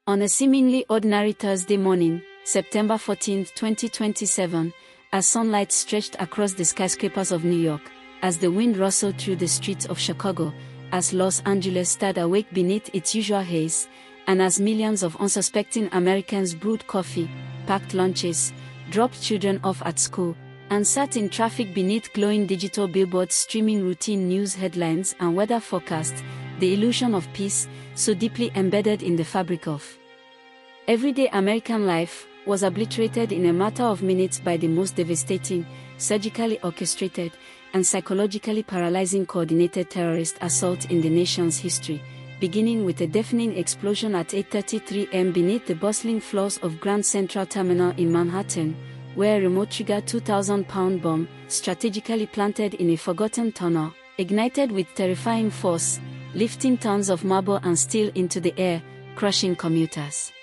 On a seemingly ordinary Thursday morning, September 14, 2027, as sunlight stretched across the skyscrapers of New York, as the wind rustled through the streets of Chicago, as Los Angeles stood awake beneath its usual haze, and as millions of unsuspecting Americans brewed coffee, packed lunches, dropped children off at school, and sat in traffic beneath glowing digital billboards streaming routine news headlines and weather forecasts, the illusion of peace, so deeply embedded in the fabric of everyday American life, was obliterated in a matter of minutes by the most devastating, surgically orchestrated, and psychologically paralyzing coordinated terrorist assault in the nation's history, beginning with a deafening explosion at 8:33 am beneath the bustling floors of Grand Central Terminal in Manhattan, where a remote-trigger 2,000-pound bomb, strategically planted in a forgotten tunnel, ignited with terrifying force, lifting tons of marble and steel into the air, crushing commuters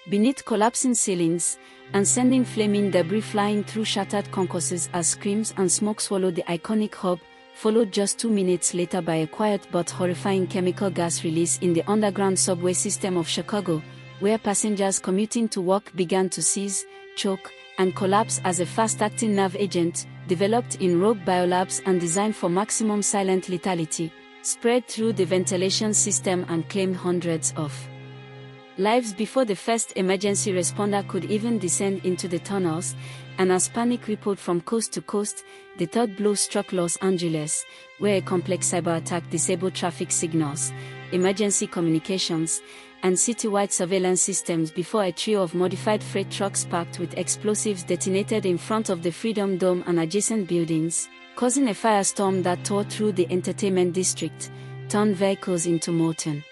beneath collapsing ceilings, and sending flaming debris flying through shattered concourses as screams and smoke swallowed the iconic hub, followed just 2 minutes later by a quiet but horrifying chemical gas release in the underground subway system of Chicago, where passengers commuting to work began to seize, choke, and collapse as a fast-acting nerve agent, developed in rogue biolabs and designed for maximum silent lethality, spread through the ventilation system and claimed hundreds of lives before the first emergency responder could even descend into the tunnels, and as panic rippled from coast to coast, the third blow struck Los Angeles, where a complex cyber attack disabled traffic signals, emergency communications, and citywide surveillance systems before a trio of modified freight trucks packed with explosives detonated in front of the Freedom Dome and adjacent buildings, causing a firestorm that tore through the entertainment district, turned vehicles into molten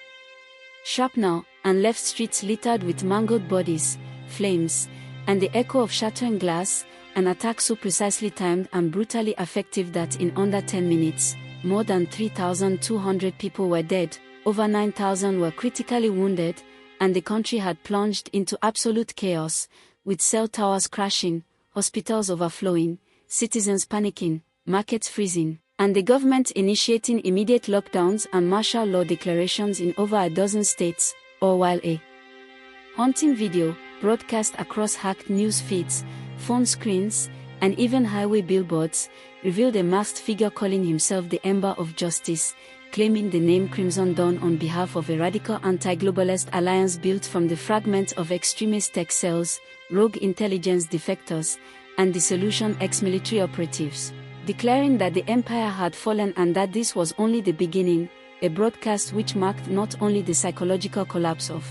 shrapnel, and left streets littered with mangled bodies, flames, and the echo of shattering glass, an attack so precisely timed and brutally effective that in under 10 minutes, more than 3,200 people were dead, over 9,000 were critically wounded, and the country had plunged into absolute chaos, with cell towers crashing, hospitals overflowing, citizens panicking, markets freezing, and the government initiating immediate lockdowns and martial law declarations in over a dozen states, all while a haunting video, broadcast across hacked news feeds, phone screens, and even highway billboards, revealed a masked figure calling himself the Ember of Justice, claiming the name Crimson Dawn on behalf of a radical anti-globalist alliance built from the fragments of extremist tech cells, rogue intelligence defectors, and disillusioned ex-military operatives, declaring that the empire had fallen and that this was only the beginning, a broadcast which marked not only the psychological collapse of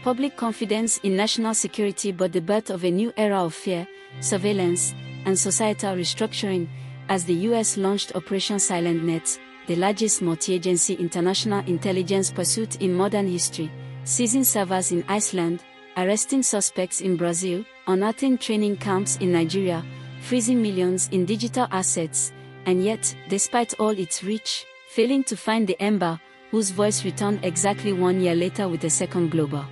public confidence in national security but the birth of a new era of fear, surveillance, and societal restructuring, as the US launched Operation Silent Net, the largest multi-agency international intelligence pursuit in modern history, seizing servers in Iceland, arresting suspects in Brazil, unearthing training camps in Nigeria, freezing millions in digital assets, and yet, despite all its reach, failing to find the Ember, whose voice returned exactly 1 year later with a second global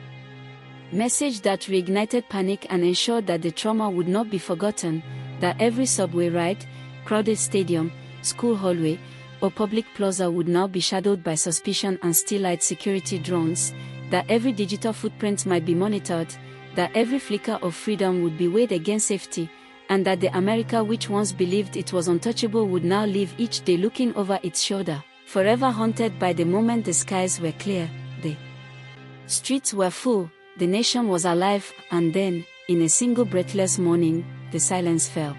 message that reignited panic and ensured that the trauma would not be forgotten, that every subway ride, crowded stadium, school hallway, or public plaza would now be shadowed by suspicion and still-eyed security drones, that every digital footprint might be monitored, that every flicker of freedom would be weighed against safety, and that the America which once believed it was untouchable would now live each day looking over its shoulder, forever haunted by the moment the skies were clear, the streets were full, the nation was alive, and then, in a single breathless morning, the silence fell.